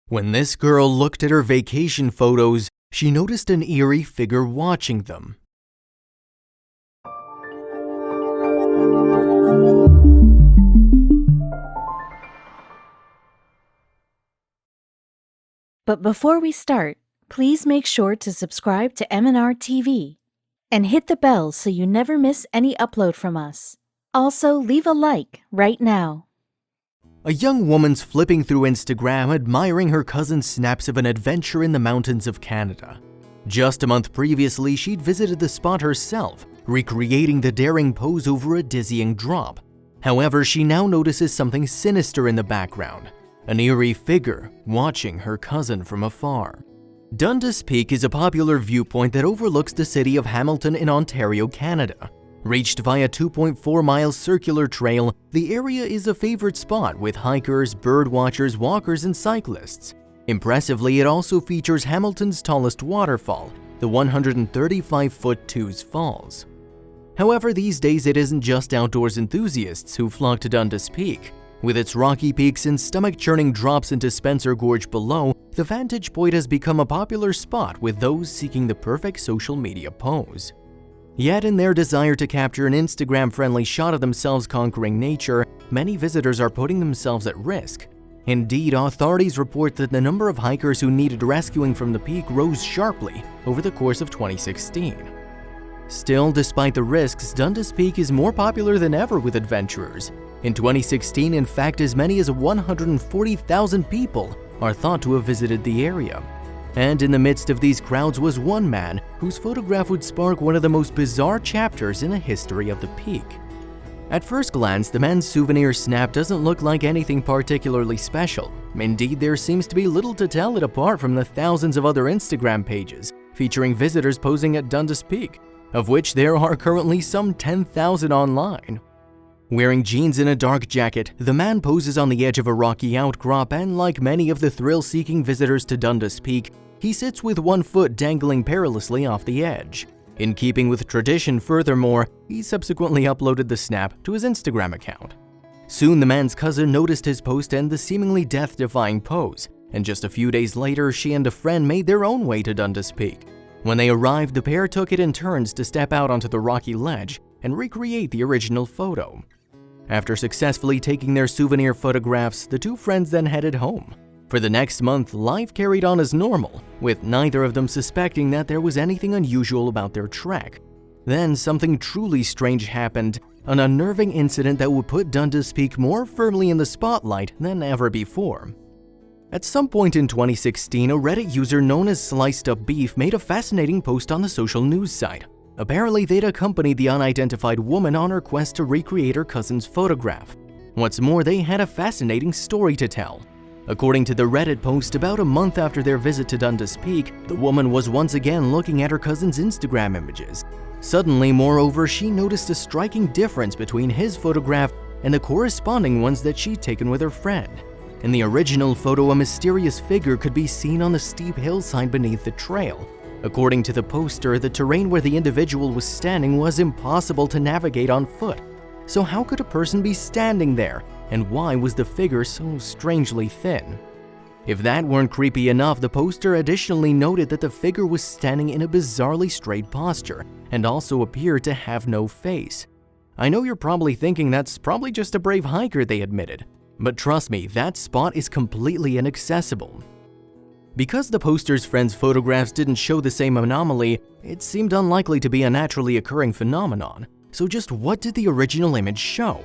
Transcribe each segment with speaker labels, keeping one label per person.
Speaker 1: When this girl looked at her vacation photos, she noticed an eerie figure watching them.
Speaker 2: But before we start, please make sure to subscribe to m&rtv and hit the bell so you never miss any upload from us. Also, leave a like right now.
Speaker 1: A young woman's flipping through Instagram admiring her cousin's snaps of an adventure in the mountains of Canada. Just a month previously, she'd visited the spot herself, recreating the daring pose over a dizzying drop. However, she now notices something sinister in the background. An eerie figure watching her cousin from afar. Dundas Peak is a popular viewpoint that overlooks the city of Hamilton in Ontario, Canada. Reached via 2.4-mile circular trail, the area is a favorite spot with hikers, birdwatchers, walkers, and cyclists. Impressively, it also features Hamilton's tallest waterfall, the 135-foot Tews Falls. However, these days it isn't just outdoors enthusiasts who flock to Dundas Peak. With its rocky peaks and stomach-churning drops into Spencer Gorge below, the vantage point has become a popular spot with those seeking the perfect social media pose. Yet in their desire to capture an Instagram-friendly shot of themselves conquering nature, many visitors are putting themselves at risk. Indeed, authorities report that the number of hikers who needed rescuing from the peak rose sharply over the course of 2016. Still, despite the risks, Dundas Peak is more popular than ever with adventurers. In 2016, in fact, as many as 140,000 people are thought to have visited the area. And in the midst of these crowds was one man whose photograph would spark one of the most bizarre chapters in the history of the peak. At first glance, the man's souvenir snap doesn't look like anything particularly special. Indeed, there seems to be little to tell it apart from the thousands of other Instagram pages featuring visitors posing at Dundas Peak, of which there are currently some 10,000 online. Wearing jeans and a dark jacket, the man poses on the edge of a rocky outcrop, and like many of the thrill-seeking visitors to Dundas Peak, he sits with one foot dangling perilously off the edge. In keeping with tradition, furthermore, he subsequently uploaded the snap to his Instagram account. Soon the man's cousin noticed his post and the seemingly death-defying pose, and just a few days later, she and a friend made their own way to Dundas Peak. When they arrived, the pair took it in turns to step out onto the rocky ledge and recreate the original photo. After successfully taking their souvenir photographs, the two friends then headed home. For the next month, life carried on as normal, with neither of them suspecting that there was anything unusual about their trek. Then something truly strange happened, an unnerving incident that would put Dundas Peak more firmly in the spotlight than ever before. At some point in 2016, a Reddit user known as Sliced Up Beef made a fascinating post on the social news site. Apparently, they'd accompanied the unidentified woman on her quest to recreate her cousin's photograph. What's more, they had a fascinating story to tell. According to the Reddit post, about a month after their visit to Dundas Peak, the woman was once again looking at her cousin's Instagram images. Suddenly, moreover, she noticed a striking difference between his photograph and the corresponding ones that she'd taken with her friend. In the original photo, a mysterious figure could be seen on the steep hillside beneath the trail. According to the poster, the terrain where the individual was standing was impossible to navigate on foot. So how could a person be standing there, and why was the figure so strangely thin? If that weren't creepy enough, the poster additionally noted that the figure was standing in a bizarrely straight posture, and also appeared to have no face. I know you're probably thinking that's probably just a brave hiker, they admitted. But trust me, that spot is completely inaccessible. Because the poster's friend's photographs didn't show the same anomaly, it seemed unlikely to be a naturally occurring phenomenon. So just what did the original image show?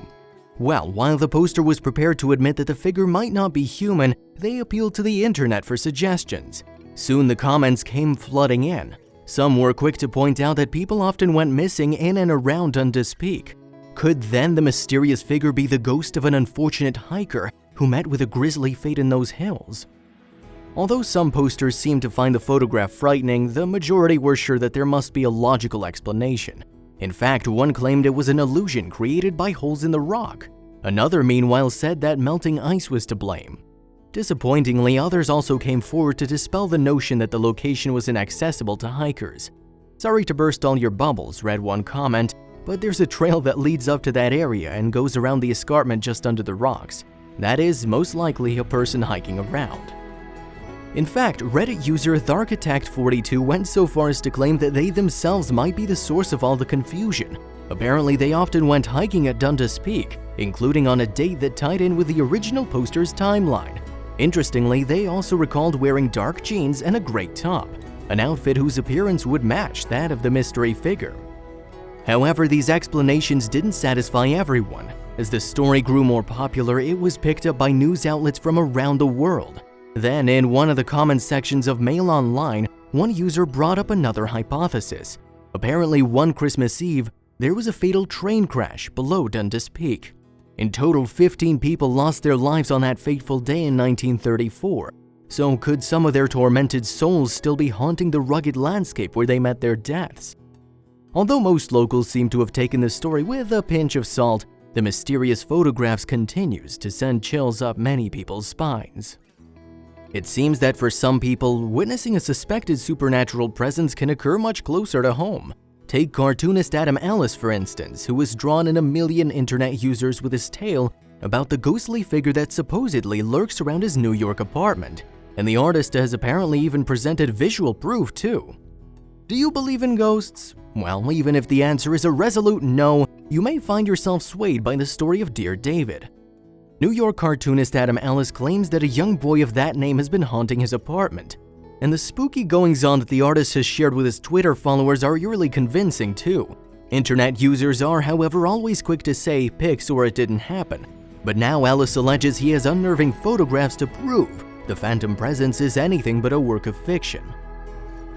Speaker 1: Well, while the poster was prepared to admit that the figure might not be human, they appealed to the internet for suggestions. Soon the comments came flooding in. Some were quick to point out that people often went missing in and around Dundas Peak. Could then the mysterious figure be the ghost of an unfortunate hiker who met with a grisly fate in those hills? Although some posters seemed to find the photograph frightening, the majority were sure that there must be a logical explanation. In fact, one claimed it was an illusion created by holes in the rock. Another, meanwhile, said that melting ice was to blame. Disappointingly, others also came forward to dispel the notion that the location was inaccessible to hikers. "Sorry to burst all your bubbles," read one comment, "but there's a trail that leads up to that area and goes around the escarpment just under the rocks. That is most likely a person hiking around." In fact, Reddit user Tharkattacked42 went so far as to claim that they themselves might be the source of all the confusion. Apparently, they often went hiking at Dundas Peak, including on a date that tied in with the original poster's timeline. Interestingly, they also recalled wearing dark jeans and a gray top, an outfit whose appearance would match that of the mystery figure. However, these explanations didn't satisfy everyone. As the story grew more popular, it was picked up by news outlets from around the world. Then, in one of the comment sections of Mail Online, one user brought up another hypothesis. Apparently, one Christmas Eve, there was a fatal train crash below Dundas Peak. In total, 15 people lost their lives on that fateful day in 1934. So could some of their tormented souls still be haunting the rugged landscape where they met their deaths? Although most locals seem to have taken the story with a pinch of salt, the mysterious photographs continues to send chills up many people's spines. It seems that for some people, witnessing a suspected supernatural presence can occur much closer to home. Take cartoonist Adam Ellis, for instance, who has drawn in 1 million internet users with his tale about the ghostly figure that supposedly lurks around his New York apartment. And the artist has apparently even presented visual proof too. Do you believe in ghosts? Well, even if the answer is a resolute no, you may find yourself swayed by the story of Dear David. New York cartoonist Adam Ellis claims that a young boy of that name has been haunting his apartment. And the spooky goings-on that the artist has shared with his Twitter followers are eerily convincing too. Internet users are, however, always quick to say pics or it didn't happen. But now Ellis alleges he has unnerving photographs to prove the phantom presence is anything but a work of fiction.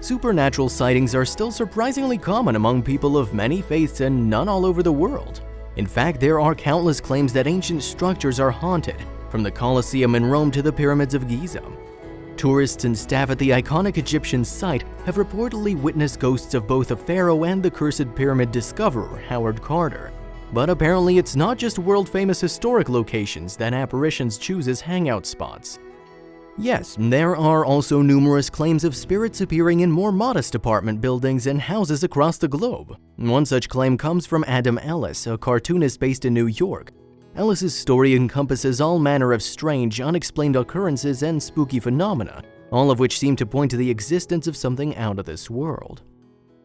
Speaker 1: Supernatural sightings are still surprisingly common among people of many faiths and none all over the world. In fact, there are countless claims that ancient structures are haunted, from the Colosseum in Rome to the pyramids of Giza. Tourists and staff at the iconic Egyptian site have reportedly witnessed ghosts of both a pharaoh and the cursed pyramid discoverer, Howard Carter. But apparently it's not just world-famous historic locations that apparitions choose as hangout spots. Yes, there are also numerous claims of spirits appearing in more modest apartment buildings and houses across the globe. One such claim comes from Adam Ellis, a cartoonist based in New York. Ellis's story encompasses all manner of strange, unexplained occurrences and spooky phenomena, all of which seem to point to the existence of something out of this world.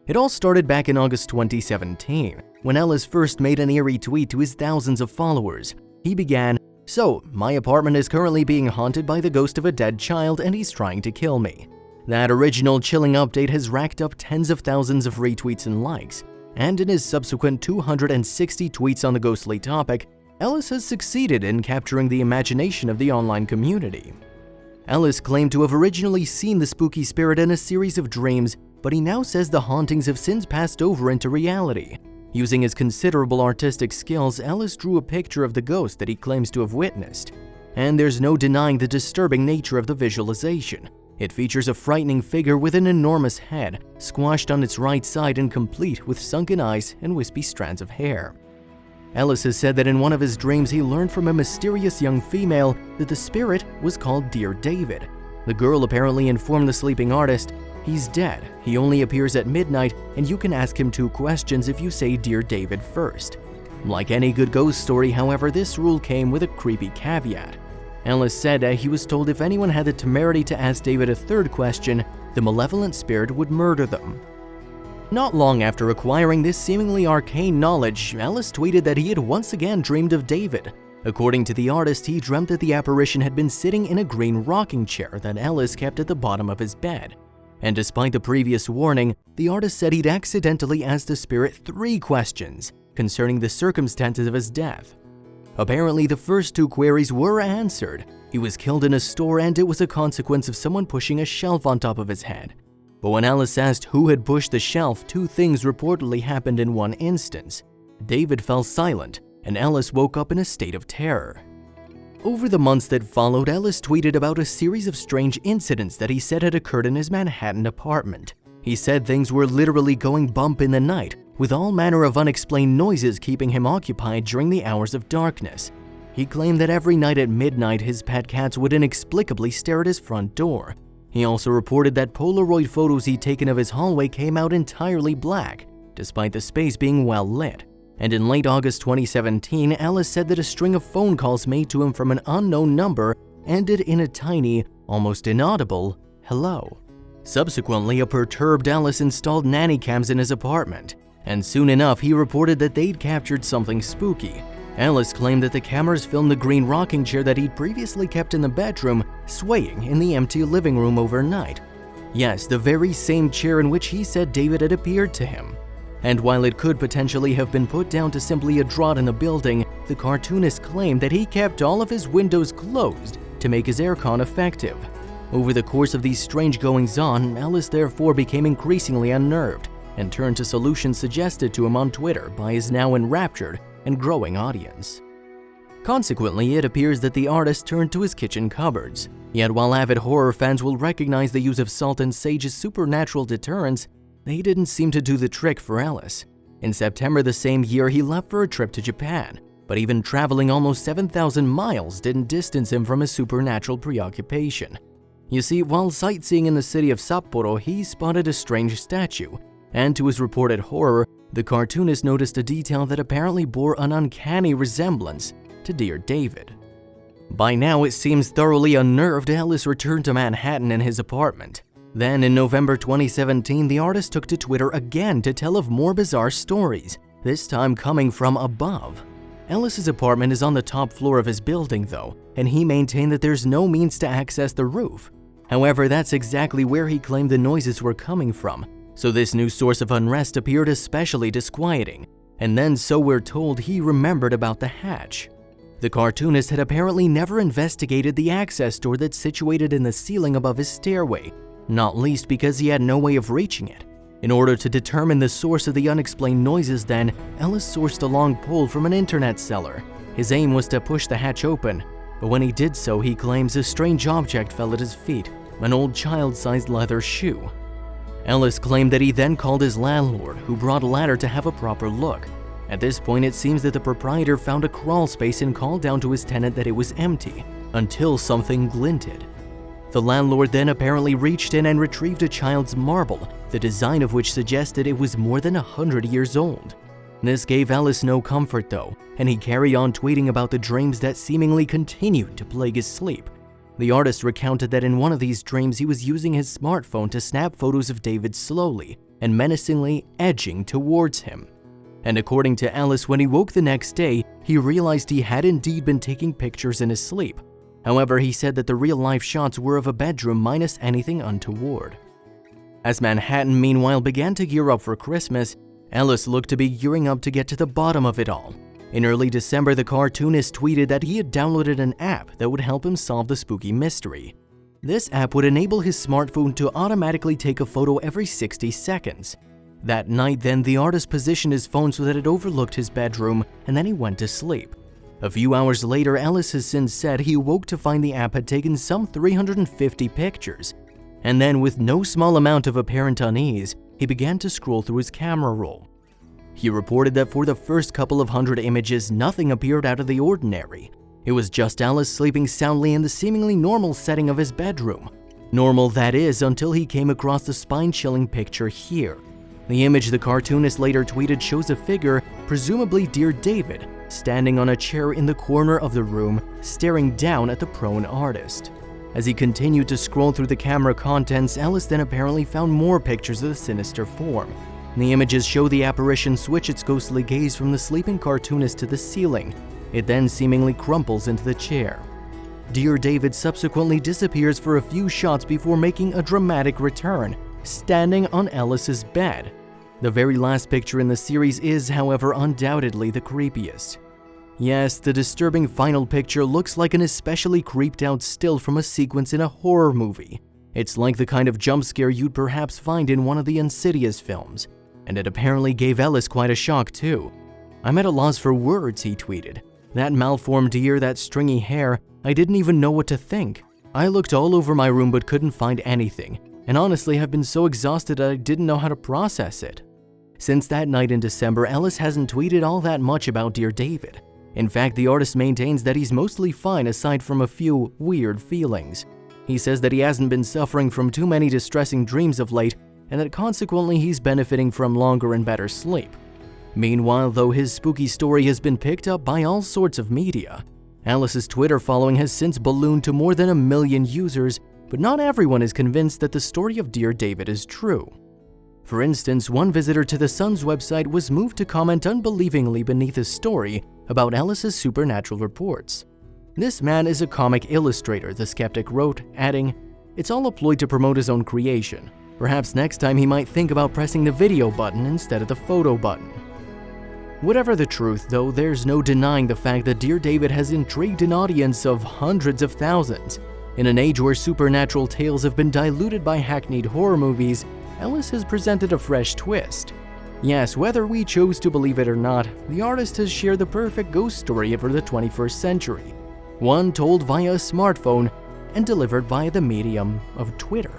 Speaker 1: It all started back in August 2017, when Ellis first made an eerie tweet to his thousands of followers. He began, "So, my apartment is currently being haunted by the ghost of a dead child and he's trying to kill me." That original chilling update has racked up tens of thousands of retweets and likes, and in his subsequent 260 tweets on the ghostly topic, Ellis has succeeded in capturing the imagination of the online community. Ellis claimed to have originally seen the spooky spirit in a series of dreams, but he now says the hauntings have since passed over into reality. Using his considerable artistic skills, Ellis drew a picture of the ghost that he claims to have witnessed. And there's no denying the disturbing nature of the visualization. It features a frightening figure with an enormous head, squashed on its right side and complete with sunken eyes and wispy strands of hair. Ellis has said that in one of his dreams he learned from a mysterious young female that the spirit was called Dear David. The girl apparently informed the sleeping artist, "He's dead, he only appears at midnight, and you can ask him 2 questions if you say Dear David first." Like any good ghost story, however, this rule came with a creepy caveat. Ellis said that he was told if anyone had the temerity to ask David a 3rd question, the malevolent spirit would murder them. Not long after acquiring this seemingly arcane knowledge, Ellis tweeted that he had once again dreamed of David. According to the artist, he dreamt that the apparition had been sitting in a green rocking chair that Ellis kept at the bottom of his bed. And despite the previous warning, the artist said he'd accidentally asked the spirit 3 questions concerning the circumstances of his death. Apparently, the first 2 queries were answered. He was killed in a store and it was a consequence of someone pushing a shelf on top of his head. But when Ellis asked who had pushed the shelf, 2 things reportedly happened in one instance. David fell silent, and Ellis woke up in a state of terror. Over the months that followed, Ellis tweeted about a series of strange incidents that he said had occurred in his Manhattan apartment. He said things were literally going bump in the night, with all manner of unexplained noises keeping him occupied during the hours of darkness. He claimed that every night at midnight his pet cats would inexplicably stare at his front door. He also reported that Polaroid photos he'd taken of his hallway came out entirely black, despite the space being well lit. And in late August 2017, Ellis said that a string of phone calls made to him from an unknown number ended in a tiny, almost inaudible hello. Subsequently, a perturbed Ellis installed nanny cams in his apartment, and soon enough he reported that they'd captured something spooky. Ellis claimed that the cameras filmed the green rocking chair that he'd previously kept in the bedroom swaying in the empty living room overnight. Yes, the very same chair in which he said David had appeared to him. And while it could potentially have been put down to simply a draught in the building, the cartoonist claimed that he kept all of his windows closed to make his aircon effective. Over the course of these strange goings-on, Ellis therefore became increasingly unnerved and turned to solutions suggested to him on Twitter by his now enraptured and growing audience. Consequently, it appears that the artist turned to his kitchen cupboards. Yet while avid horror fans will recognize the use of salt and sage as supernatural deterrents, they didn't seem to do the trick for Ellis. In September the same year, he left for a trip to Japan, but even traveling almost 7,000 miles didn't distance him from his supernatural preoccupation. You see, while sightseeing in the city of Sapporo, he spotted a strange statue, and to his reported horror, the cartoonist noticed a detail that apparently bore an uncanny resemblance to Dear David. By now, it seems thoroughly unnerved, Ellis returned to Manhattan in his apartment. Then, in November 2017, the artist took to Twitter again to tell of more bizarre stories, this time coming from above. Ellis's apartment is on the top floor of his building, though, and he maintained that there's no means to access the roof. However, that's exactly where he claimed the noises were coming from, so this new source of unrest appeared especially disquieting. And then, so we're told, he remembered about the hatch. The cartoonist had apparently never investigated the access door that's situated in the ceiling above his stairway, not least because he had no way of reaching it. In order to determine the source of the unexplained noises then, Ellis sourced a long pole from an internet seller. His aim was to push the hatch open, but when he did so, he claims a strange object fell at his feet, an old child-sized leather shoe. Ellis claimed that he then called his landlord, who brought a ladder to have a proper look. At this point, it seems that the proprietor found a crawl space and called down to his tenant that it was empty, until something glinted. The landlord then apparently reached in and retrieved a child's marble, the design of which suggested it was more than 100 years old. This gave Ellis no comfort though, and he carried on tweeting about the dreams that seemingly continued to plague his sleep. The artist recounted that in one of these dreams he was using his smartphone to snap photos of David slowly and menacingly edging towards him. And according to Ellis, when he woke the next day, he realized he had indeed been taking pictures in his sleep. However, he said that the real-life shots were of a bedroom minus anything untoward. As Manhattan meanwhile began to gear up for Christmas, Ellis looked to be gearing up to get to the bottom of it all. In early December, the cartoonist tweeted that he had downloaded an app that would help him solve the spooky mystery. This app would enable his smartphone to automatically take a photo every 60 seconds. That night then, the artist positioned his phone so that it overlooked his bedroom, and then he went to sleep. A few hours later, Ellis has since said he woke to find the app had taken some 350 pictures. And then, with no small amount of apparent unease, he began to scroll through his camera roll. He reported that for the first couple of hundred images, nothing appeared out of the ordinary. It was just Ellis sleeping soundly in the seemingly normal setting of his bedroom. Normal, that is, until he came across the spine-chilling picture here. The image the cartoonist later tweeted shows a figure, presumably Dear David, standing on a chair in the corner of the room, staring down at the prone artist. As he continued to scroll through the camera contents, Ellis then apparently found more pictures of the sinister form. The images show the apparition switch its ghostly gaze from the sleeping cartoonist to the ceiling. It then seemingly crumples into the chair. Dear David subsequently disappears for a few shots before making a dramatic return, standing on Ellis's bed. The very last picture in the series is, however, undoubtedly the creepiest. Yes, the disturbing final picture looks like an especially creeped out still from a sequence in a horror movie. It's like the kind of jump scare you'd perhaps find in one of the Insidious films, and it apparently gave Ellis quite a shock too. "I'm at a loss for words," he tweeted. "That malformed ear, that stringy hair, I didn't even know what to think. I looked all over my room but couldn't find anything, and honestly I've been so exhausted I didn't know how to process it." Since that night in December, Ellis hasn't tweeted all that much about Dear David. In fact, the artist maintains that he's mostly fine aside from a few weird feelings. He says that he hasn't been suffering from too many distressing dreams of late, and that consequently he's benefiting from longer and better sleep. Meanwhile, though, his spooky story has been picked up by all sorts of media. Ellis's Twitter following has since ballooned to more than 1 million users, but not everyone is convinced that the story of Dear David is true. For instance, one visitor to the Sun's website was moved to comment unbelievingly beneath a story about Ellis's supernatural reports. This man is a comic illustrator, the skeptic wrote, adding, "It's all a ploy to promote his own creation. Perhaps next time he might think about pressing the video button instead of the photo button." Whatever the truth, though, there's no denying the fact that Dear David has intrigued an audience of hundreds of thousands. In an age where supernatural tales have been diluted by hackneyed horror movies, Ellis has presented a fresh twist. Yes, whether we chose to believe it or not, the artist has shared the perfect ghost story for the 21st century. One told via a smartphone and delivered via the medium of Twitter.